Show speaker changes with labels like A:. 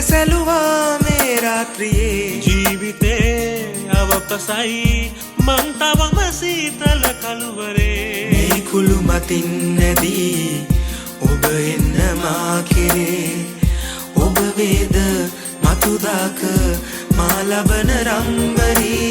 A: සැලුවා මේ රාත්‍රියේ
B: ජීවිතේ අවපසයි මං තවම සීතල කළුවරේ
A: මේ කුළු මතින් නැදී ඔබ එන්න මා කෙරේ ඔබ වේද මතුදාක මා ලබන රම්බරී